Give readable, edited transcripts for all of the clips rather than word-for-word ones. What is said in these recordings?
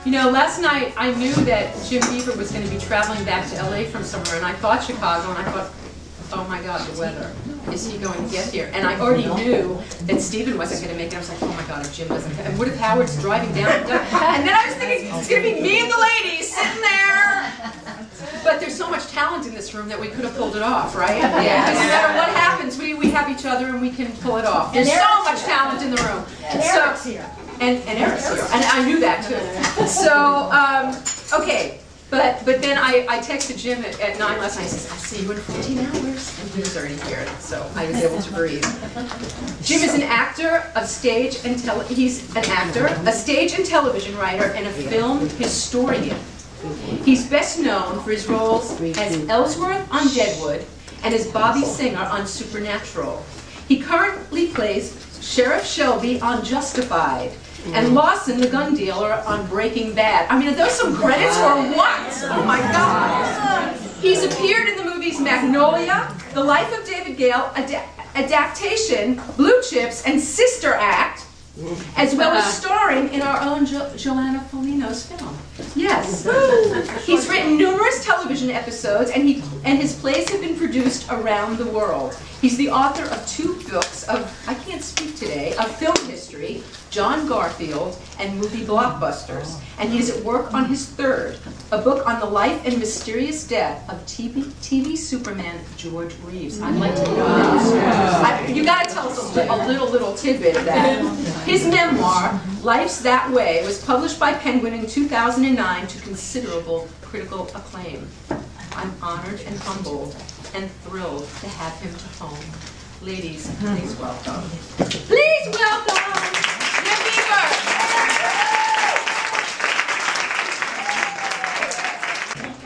You know, last night I knew that Jim Beaver was going to be traveling back to LA from somewhere, and I thought Chicago, and I thought, oh my God, the weather. Is he going to get here? And I already knew that Stephen wasn't going to make it. I was like, oh my God, if Jim doesn't, and what if Howard's driving down? And then I was thinking, it's going to be me and the ladies sitting there. But there's so much talent in this room that we could have pulled it off, right? Yeah. No matter what happens, we have each other and we can pull it off. There's so much talent in the room. And Eric's here. And Eric's here. And I knew that too. So, okay. But then I texted Jim at 9 last night. I said, I'll see you in 14 hours. And he was already here, so I was able to breathe. Jim is an actor, a stage and he's an actor, a stage and television writer, and a film historian. He's best known for his roles as Ellsworth on Deadwood and as Bobby Singer on Supernatural. He currently plays Sheriff Shelby on Justified, and Lawson, the gun dealer, on Breaking Bad. I mean, are those some credits or what? Oh my God. He's appeared in the movies Magnolia, The Life of David Gale, Adaptation, Blue Chips, and Sister Act, as well as starring in our own Joanna Folino's film. Yes. He's written numerous television episodes, and his plays have been produced around the world. He's the author of 2 books of, I can't speak today, of film history, John Garfield, and movie blockbusters. And he is at work on his 3rd, a book on the life and mysterious death of TV Superman George Reeves. I'd like to know that. You got to tell us a little tidbit of that. His memoir, Life's That Way, was published by Penguin in 2009 to considerable critical acclaim. I'm honored and humbled and thrilled to have him to home. Ladies, please welcome. Please welcome Jim Beaver.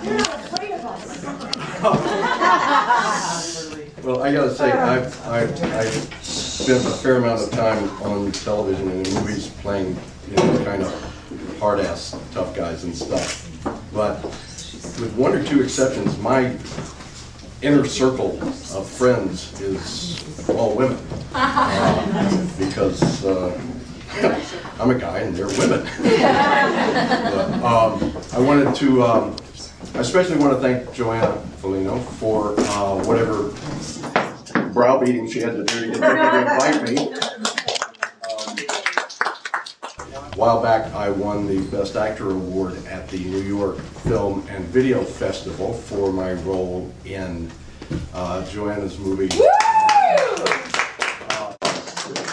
You're not afraid of us. Well, I gotta say, I've spent a fair amount of time on television and in movies playing, you know, kind of hard-ass tough guys and stuff. But with 1 or 2 exceptions, my inner circle of friends is all women. Because I'm a guy and they're women. But, I especially want to thank Joanna Folino for whatever browbeating she had to do to get her to invite me. A while back, I won the Best Actor Award at the New York Film and Video Festival for my role in Joanna's movie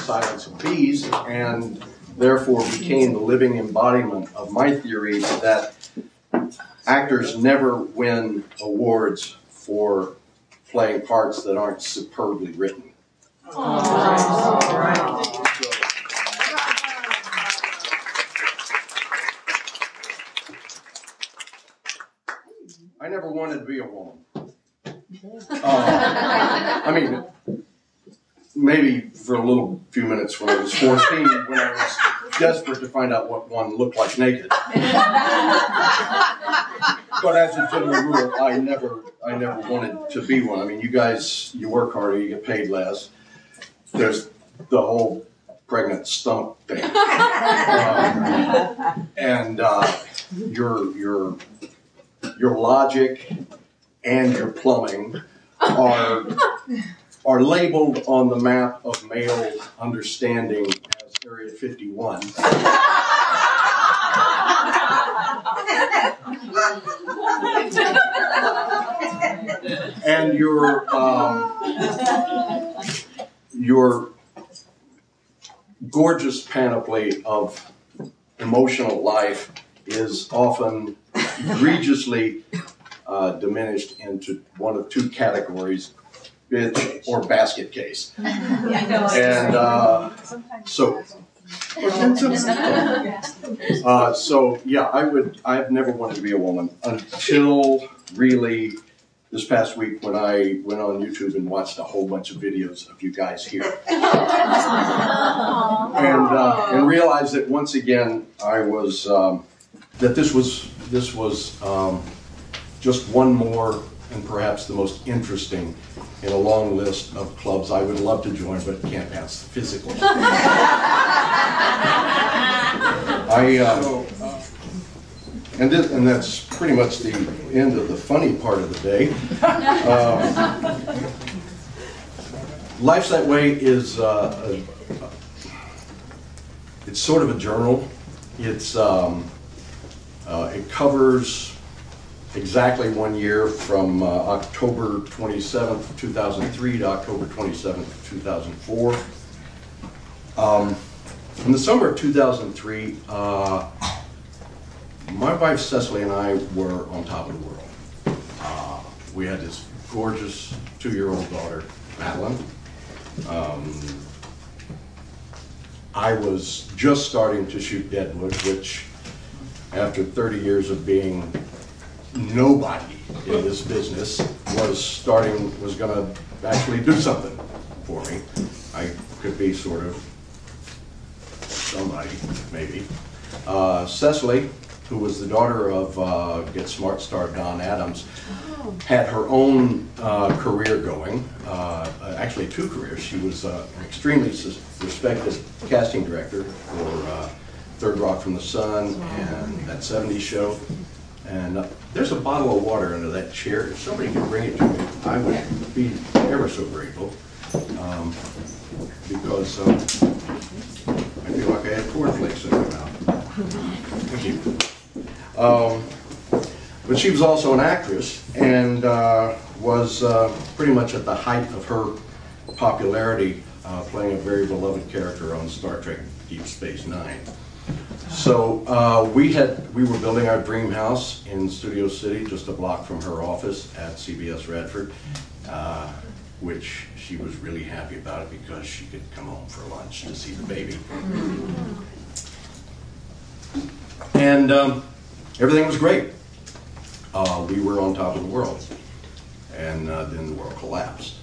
Silence of Bees, and therefore became the living embodiment of my theory that actors never win awards for playing parts that aren't superbly written. I never wanted to be a woman. I mean, maybe for a few minutes when I was 14, when I was desperate to find out what one looked like naked. But as a general rule, I never wanted to be one. I mean, you guys, you work harder, you get paid less. There's the whole pregnant stomach thing, and your logic and your plumbing are labeled on the map of male understanding as Area 51. And your gorgeous panoply of emotional life is often egregiously diminished into one of 2 categories: bitch or basket case. And so yeah, I've never wanted to be a woman until really this past week when I went on YouTube and watched a whole bunch of videos of you guys here. And realized that once again I was that this was just one more and perhaps the most interesting in a long list of clubs I would love to join but can't pass physically. and that's pretty much the end of the funny part of the day. Life's That Way is it's sort of a journal. It's it covers exactly 1 year from October 27th, 2003 to October 27th, 2004. In the summer of 2003, my wife Cecily and I were on top of the world. We had this gorgeous 2-year-old daughter, Madeline. I was just starting to shoot Deadwood, which after 30 years of being nobody in this business was going to actually do something for me. I could be sort of somebody, maybe. Cecily, who was the daughter of Get Smart star Don Adams, had her own career going, actually 2 careers. She was an extremely respected casting director for Third Rock from the Sun and that 70s show. And there's a bottle of water under that chair. If somebody could bring it to me, I would be ever so grateful. Because I feel like I had cornflakes in my mouth. Thank you. But she was also an actress and was pretty much at the height of her popularity, playing a very beloved character on Star Trek Deep Space Nine. So we were building our dream house in Studio City, just a block from her office at CBS Radford, which she was really happy about it because she could come home for lunch to see the baby. And everything was great. We were on top of the world, and then the world collapsed.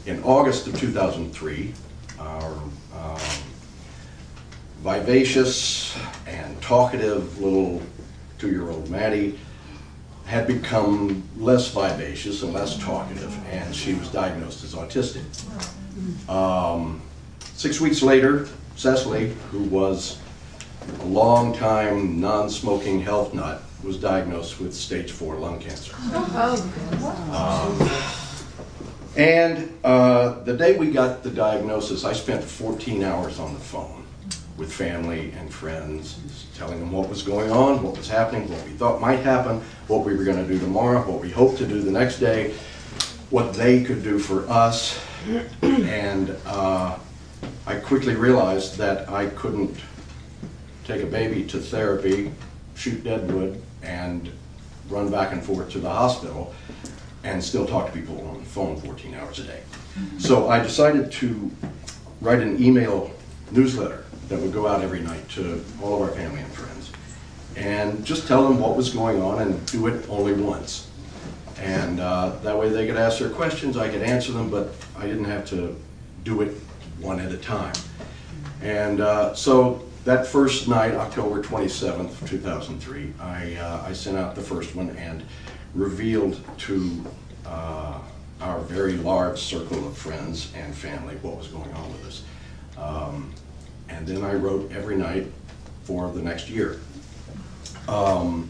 In August of 2003, our vivacious and talkative little 2-year-old Maddie had become less vivacious and less talkative, and she was diagnosed as autistic. 6 weeks later, Cecily, who was a long-time non-smoking health nut, was diagnosed with stage 4 lung cancer. And the day we got the diagnosis, I spent 14 hours on the phone with family and friends, telling them what was going on, what was happening, what we thought might happen, what we were going to do tomorrow, what we hoped to do the next day, what they could do for us. And I quickly realized that I couldn't take a baby to therapy, shoot Deadwood, and run back and forth to the hospital and still talk to people on the phone 14 hours a day. So I decided to write an email newsletter that would go out every night to all of our family and friends and just tell them what was going on and do it only once. And that way they could ask their questions, I could answer them, but I didn't have to do it one at a time. And so that first night, October 27th, 2003, I sent out the first one and revealed to our very large circle of friends and family what was going on with us. And then I wrote every night for the next year. A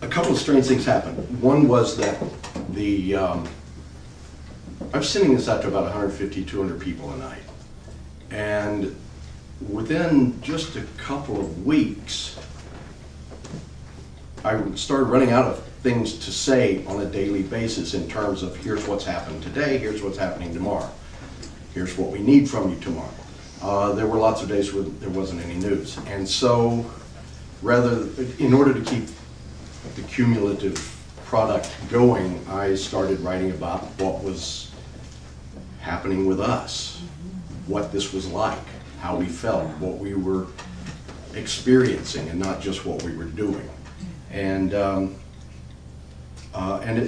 couple of strange things happened. One was that I'm sending this out to about 150, 200 people a night. And within just a couple of weeks, I started running out of things to say on a daily basis in terms of here's what's happened today, here's what's happening tomorrow, here's what we need from you tomorrow. There were lots of days where there wasn't any news. And so in order to keep the cumulative product going, I started writing about what was happening with us, what this was like, how we felt, what we were experiencing, and not just what we were doing. And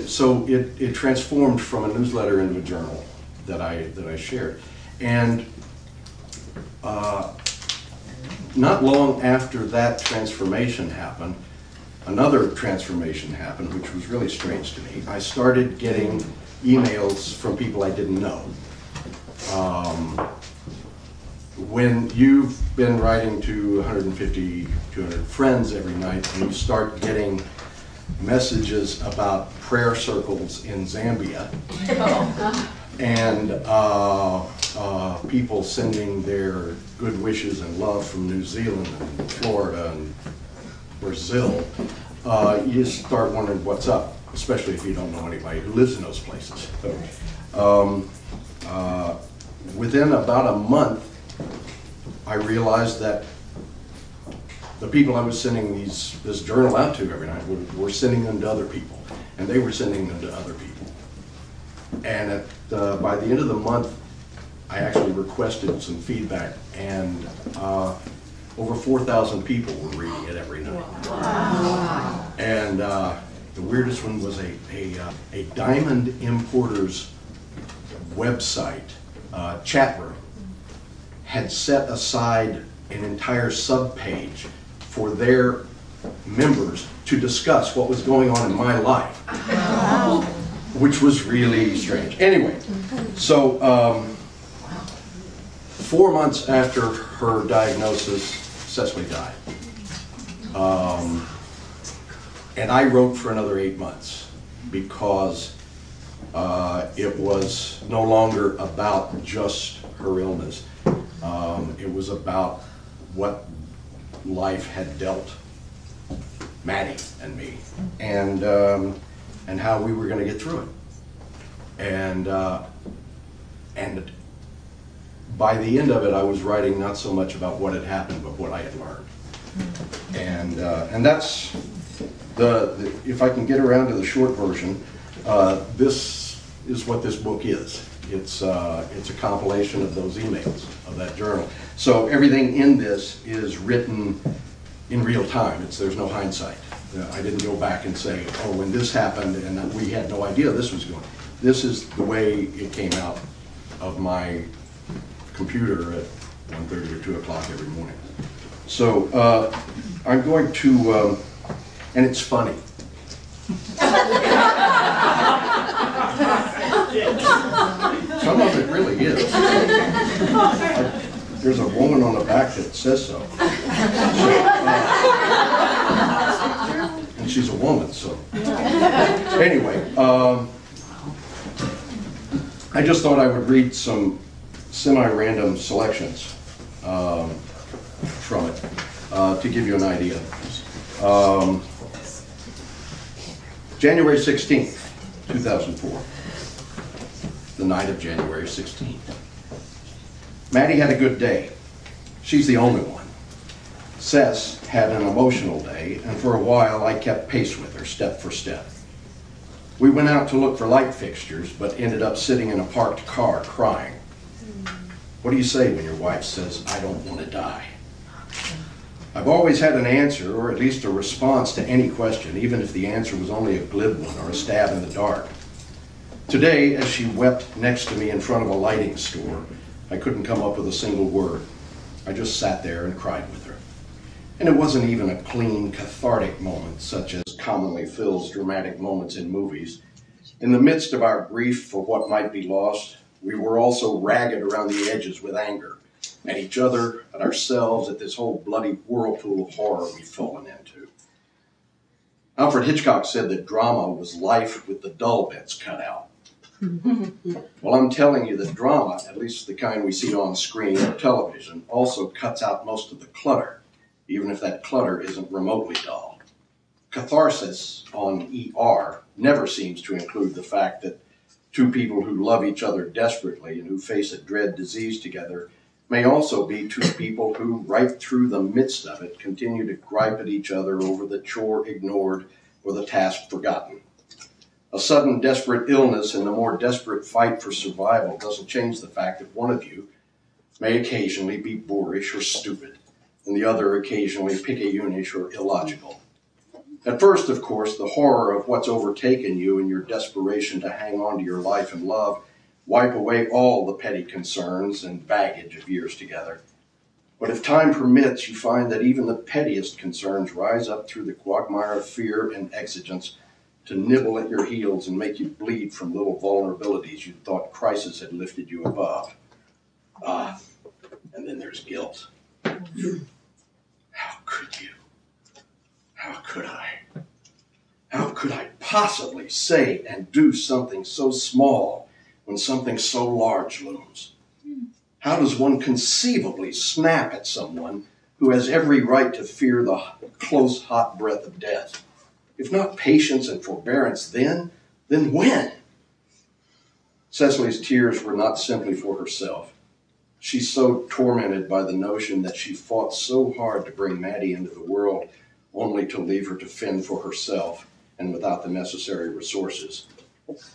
so it transformed from a newsletter into a journal that I shared. And not long after that transformation happened, another transformation happened, which was really strange to me. I started getting emails from people I didn't know. when you've been writing to 150, 200 friends every night, and you start getting messages about prayer circles in Zambia, and people sending their good wishes and love from New Zealand and Florida and Brazil, you start wondering what's up, especially if you don't know anybody who lives in those places. So, within about a month, I realized that the people I was sending this journal out to every night were sending them to other people, and they were sending them to other people. And by the end of the month, I actually requested some feedback, and over 4,000 people were reading it every night. Wow. And the weirdest one was a diamond importer's website chat room had set aside an entire subpage for their members to discuss what was going on in my life, which was really strange. Anyway, so 4 months after her diagnosis, Cecily died. And I wrote for another 8 months because it was no longer about just her illness. It was about what life had dealt Maddie and me, and how we were going to get through it. And by the end of it, I was writing not so much about what had happened, but what I had learned. And that's if I can get around to the short version, this is what this book is. It's a compilation of those emails, of that journal. So everything in this is written in real time. There's no hindsight. I didn't go back and say, oh, when this happened and we had no idea this was going. This is the way it came out of my computer at 1:30 or 2 o'clock every morning. So I'm going to, and it's funny. Some of it really is. There's a woman on the back that says so. And she's a woman, so. Anyway, I just thought I would read some semi-random selections from it to give you an idea. January 16th, 2004. The night of January 16th. Maddie had a good day. She's the only one. Cess had an emotional day, and for a while I kept pace with her, step for step. We went out to look for light fixtures, but ended up sitting in a parked car crying. What do you say when your wife says, "I don't want to die"? I've always had an answer, or at least a response to any question, even if the answer was only a glib one or a stab in the dark. Today, as she wept next to me in front of a lighting store, I couldn't come up with a single word. I just sat there and cried with her. And it wasn't even a clean, cathartic moment, such as commonly fills dramatic moments in movies. In the midst of our grief for what might be lost, we were also ragged around the edges with anger, at each other, at ourselves, at this whole bloody whirlpool of horror we'd fallen into. Alfred Hitchcock said that drama was life with the dull bits cut out. Well, I'm telling you that drama, at least the kind we see on screen or television, also cuts out most of the clutter, even if that clutter isn't remotely dull. Catharsis on ER never seems to include the fact that two people who love each other desperately and who face a dread disease together may also be two people who, right through the midst of it, continue to gripe at each other over the chore ignored or the task forgotten. A sudden desperate illness and the more desperate fight for survival doesn't change the fact that one of you may occasionally be boorish or stupid, and the other occasionally picayunish or illogical. At first, of course, the horror of what's overtaken you and your desperation to hang on to your life and love wipe away all the petty concerns and baggage of years together. But if time permits, you find that even the pettiest concerns rise up through the quagmire of fear and exigence to nibble at your heels and make you bleed from little vulnerabilities you thought crisis had lifted you above. And then there's guilt. How could you? How could I? How could I possibly say and do something so small when something so large looms? How does one conceivably snap at someone who has every right to fear the close, hot breath of death? If not patience and forbearance then when? Cecily's tears were not simply for herself. She's so tormented by the notion that she fought so hard to bring Maddie into the world only to leave her to fend for herself and without the necessary resources.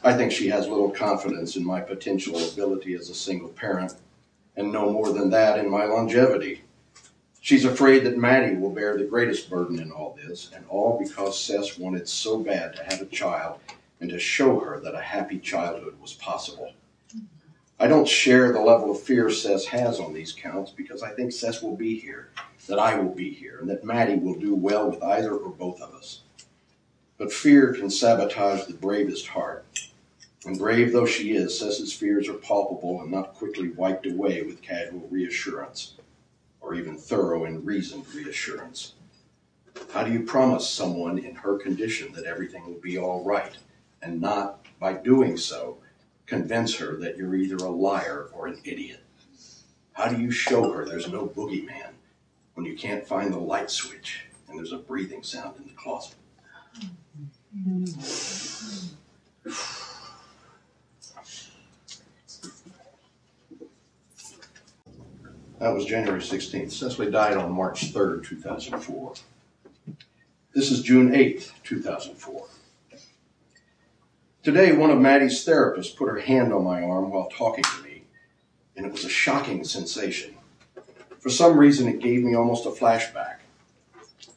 I think she has little confidence in my potential ability as a single parent, and no more than that in my longevity. She's afraid that Maddie will bear the greatest burden in all this, and all because Cess wanted so bad to have a child and to show her that a happy childhood was possible. I don't share the level of fear Cess has on these counts because I think Cess will be here, that I will be here, and that Maddie will do well with either or both of us. But fear can sabotage the bravest heart. And brave though she is, Cess's fears are palpable and not quickly wiped away with casual reassurance, or even thorough and reasoned reassurance. How do you promise someone in her condition that everything will be all right, and not, by doing so, convince her that you're either a liar or an idiot? How do you show her there's no boogeyman when you can't find the light switch and there's a breathing sound in the closet? That was January 16th. Cecily died on March 3rd, 2004. This is June 8th, 2004. Today, one of Maddie's therapists put her hand on my arm while talking to me, and it was a shocking sensation. For some reason, it gave me almost a flashback.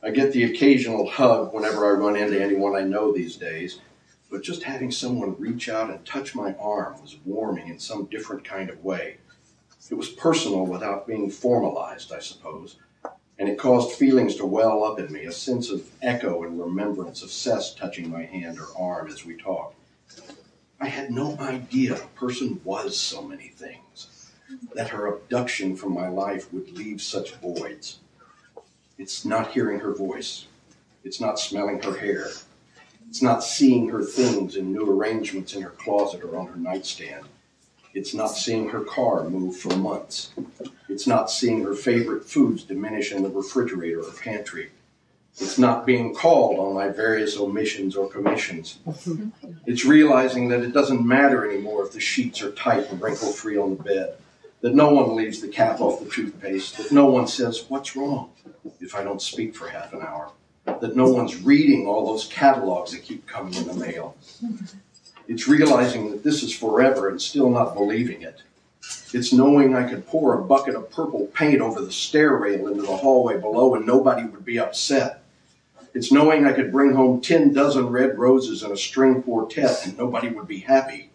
I get the occasional hug whenever I run into anyone I know these days, but just having someone reach out and touch my arm was warming in some different kind of way. It was personal without being formalized, I suppose, and it caused feelings to well up in me, a sense of echo and remembrance of Cess touching my hand or arm as we talked. I had no idea a person was so many things, that her abduction from my life would leave such voids. It's not hearing her voice. It's not smelling her hair. It's not seeing her things in new arrangements in her closet or on her nightstand. It's not seeing her car move for months. It's not seeing her favorite foods diminish in the refrigerator or pantry. It's not being called on my various omissions or commissions. It's realizing that it doesn't matter anymore if the sheets are tight and wrinkle-free on the bed, that no one leaves the cap off the toothpaste, that no one says, "What's wrong?" if I don't speak for half an hour, that no one's reading all those catalogs that keep coming in the mail. It's realizing that this is forever and still not believing it. It's knowing I could pour a bucket of purple paint over the stair rail into the hallway below and nobody would be upset. It's knowing I could bring home 10 dozen red roses and a string quartet and nobody would be happy.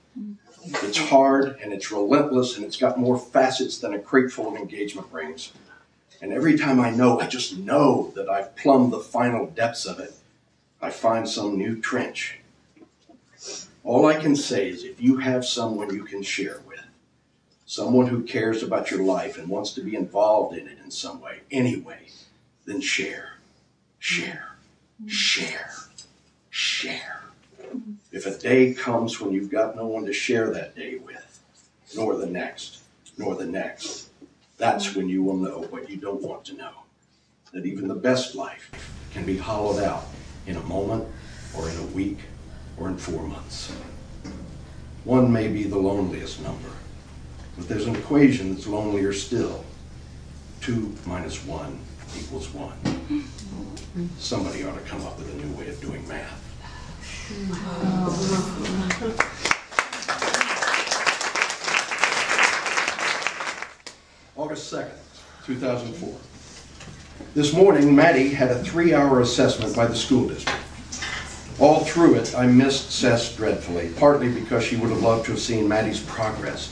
It's hard and it's relentless and it's got more facets than a crate full of engagement rings. And every time I just know that I've plumbed the final depths of it, I find some new trench. All I can say is if you have someone you can share with, someone who cares about your life and wants to be involved in it in some way, anyway, then share, share, share, share. If a day comes when you've got no one to share that day with, nor the next, that's when you will know what you don't want to know. That even the best life can be hollowed out in a moment, or in a week, or in 4 months. One may be the loneliest number, but there's an equation that's lonelier still. 2 minus 1 equals 1. Somebody ought to come up with a new way of doing math. August 2nd, 2004. This morning, Maddie had a 3-hour assessment by the school district. All through it, I missed Cess dreadfully, partly because she would have loved to have seen Maddie's progress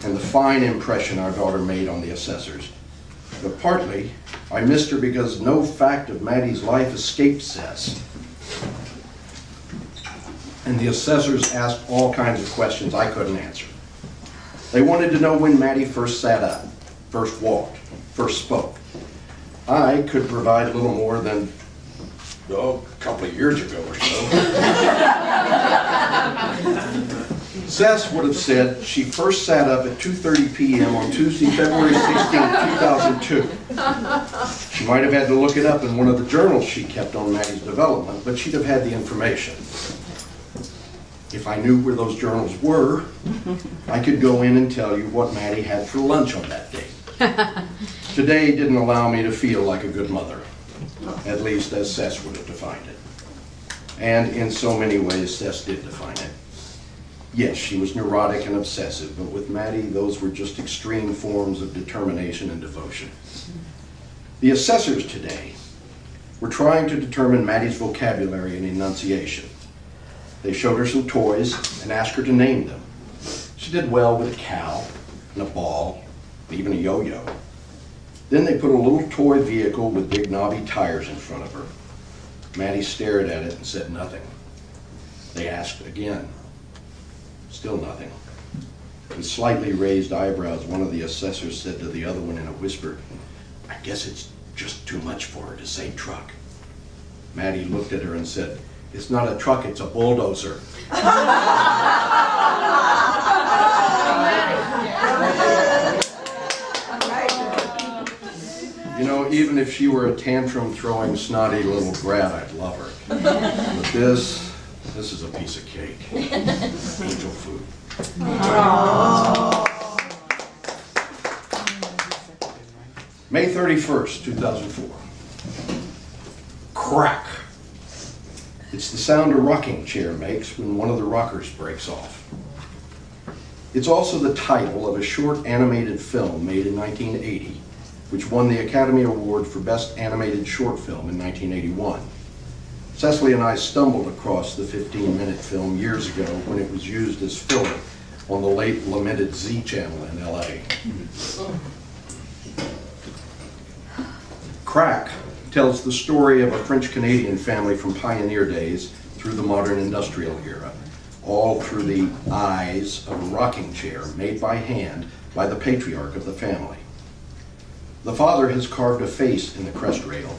and the fine impression our daughter made on the assessors. But partly, I missed her because no fact of Maddie's life escaped Cess. And the assessors asked all kinds of questions I couldn't answer. They wanted to know when Maddie first sat up, first walked, first spoke. I could provide a little more than, a couple of years ago or so. Cess would have said she first sat up at 2:30 p.m. on Tuesday, February 16, 2002. She might have had to look it up in one of the journals she kept on Maddie's development, but she'd have had the information. If I knew where those journals were, I could go in and tell you what Maddie had for lunch on that day. Today didn't allow me to feel like a good mother, at least as Cess would have defined it. And in so many ways, Cess did define it. Yes, she was neurotic and obsessive, but with Maddie, those were just extreme forms of determination and devotion. The assessors today were trying to determine Maddie's vocabulary and enunciation. They showed her some toys and asked her to name them. She did well with a cow and a ball, and even a yo-yo. Then they put a little toy vehicle with big knobby tires in front of her. Maddie stared at it and said nothing. They asked again. Still nothing. With slightly raised eyebrows, one of the assessors said to the other one in a whisper, "I guess it's just too much for her to say truck." Maddie looked at her and said, "It's not a truck, it's a bulldozer." You know, even if she were a tantrum-throwing, snotty little brat, I'd love her. But this is a piece of cake. Angel food. May 31st, 2004. Crack. It's the sound a rocking chair makes when one of the rockers breaks off. It's also the title of a short animated film made in 1980, which won the Academy Award for Best Animated Short Film in 1981. Cecily and I stumbled across the 15-minute film years ago when it was used as filler on the late lamented Z Channel in LA. Crack tells the story of a French-Canadian family from pioneer days through the modern industrial era, all through the eyes of a rocking chair made by hand by the patriarch of the family. The father has carved a face in the crest rail,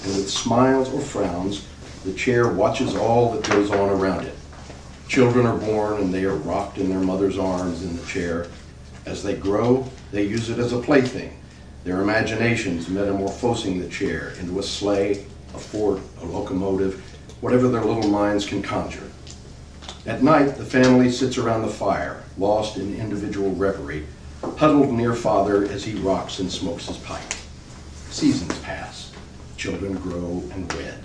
and with smiles or frowns, the chair watches all that goes on around it. Children are born and they are rocked in their mother's arms in the chair. As they grow, they use it as a plaything, their imaginations metamorphosing the chair into a sleigh, a fort, a locomotive, whatever their little minds can conjure. At night, the family sits around the fire, lost in individual reverie, huddled near father as he rocks and smokes his pipe. Seasons pass, children grow and wed.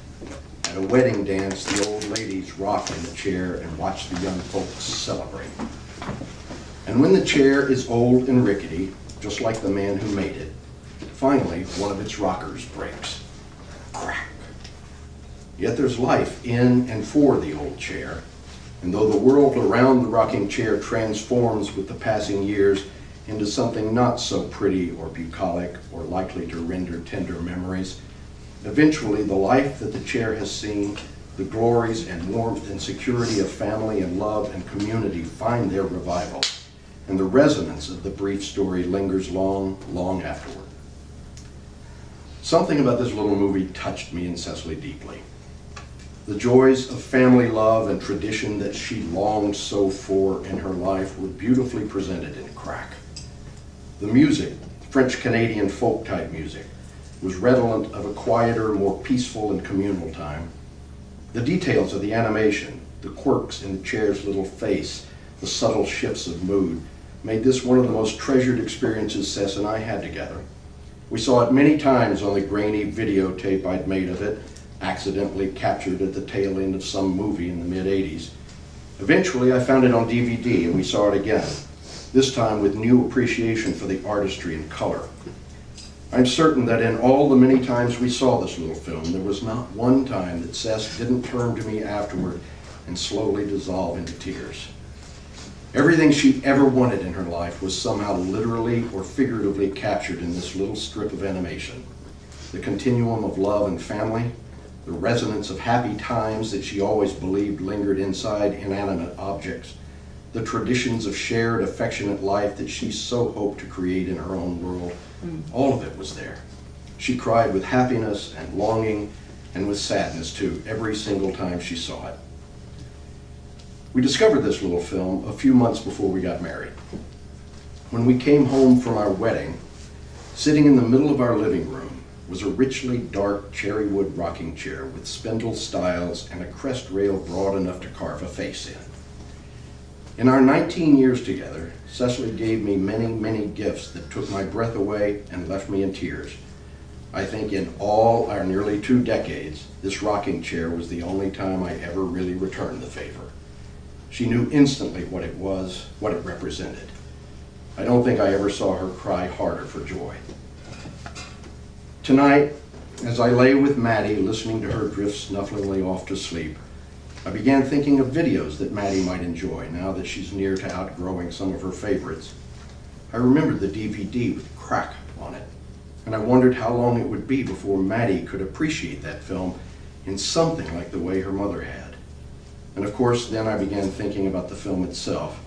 At a wedding dance, the old ladies rock in the chair and watch the young folks celebrate. And when the chair is old and rickety, just like the man who made it, finally one of its rockers breaks. Crack. Yet there's life in and for the old chair, and though the world around the rocking chair transforms with the passing years into something not so pretty or bucolic or likely to render tender memories, eventually the life that the chair has seen, the glories and warmth and security of family and love and community find their revival, and the resonance of the brief story lingers long, long afterward. Something about this little movie touched me and Cecily deeply. The joys of family love and tradition that she longed so for in her life were beautifully presented in Crack. The music, French-Canadian folk-type music, was redolent of a quieter, more peaceful and communal time. The details of the animation, the quirks in the chair's little face, the subtle shifts of mood, made this one of the most treasured experiences Cess and I had together. We saw it many times on the grainy videotape I'd made of it, accidentally captured at the tail end of some movie in the mid-'80s. Eventually I found it on DVD and we saw it again, this time with new appreciation for the artistry and color. I'm certain that in all the many times we saw this little film, there was not one time that Cess didn't turn to me afterward and slowly dissolve into tears. Everything she ever wanted in her life was somehow literally or figuratively captured in this little strip of animation. The continuum of love and family, the resonance of happy times that she always believed lingered inside inanimate objects, the traditions of shared affectionate life that she so hoped to create in her own world, All of it was there. She cried with happiness and longing and with sadness too, every single time she saw it. We discovered this little film a few months before we got married. When we came home from our wedding, sitting in the middle of our living room was a richly dark cherry wood rocking chair with spindle stiles and a crest rail broad enough to carve a face in. In our 19 years together, Cecily gave me many, many gifts that took my breath away and left me in tears. I think in all our nearly 2 decades, this rocking chair was the only time I ever really returned the favor. She knew instantly what it was, what it represented. I don't think I ever saw her cry harder for joy. Tonight, as I lay with Maddie listening to her drift snufflingly off to sleep, I began thinking of videos that Maddie might enjoy now that she's near to outgrowing some of her favorites. I remembered the DVD with Crack on it, and I wondered how long it would be before Maddie could appreciate that film in something like the way her mother had. And of course, then I began thinking about the film itself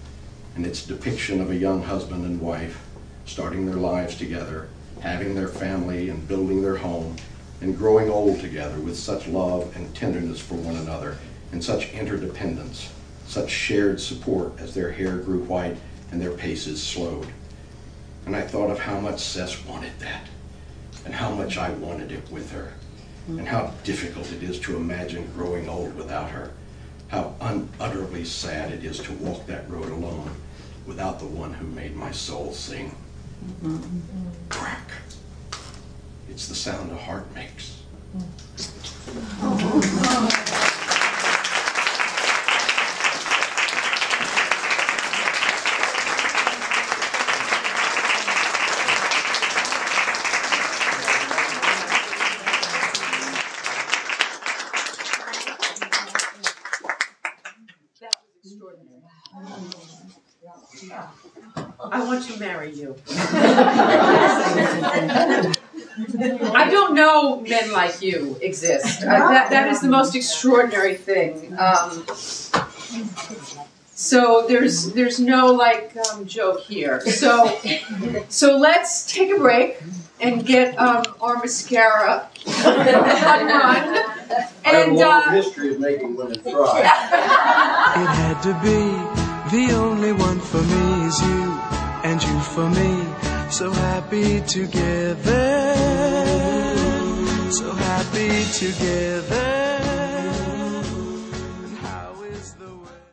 and its depiction of a young husband and wife starting their lives together, having their family and building their home, and growing old together with such love and tenderness for one another, and such interdependence, such shared support as their hair grew white and their paces slowed. And I thought of how much Cess wanted that, and how much I wanted it with her, and how difficult it is to imagine growing old without her, how unutterably sad it is to walk that road alone without the one who made my soul sing. Crack. It's the sound a heart makes. I want to marry you. I don't know men like you exist. That is the most extraordinary thing. So there's no joke here. So let's take a break and get our mascara undone. I have a long history of making women cry. It had to be the only one for me is you, and you for me. So happy together, so happy together.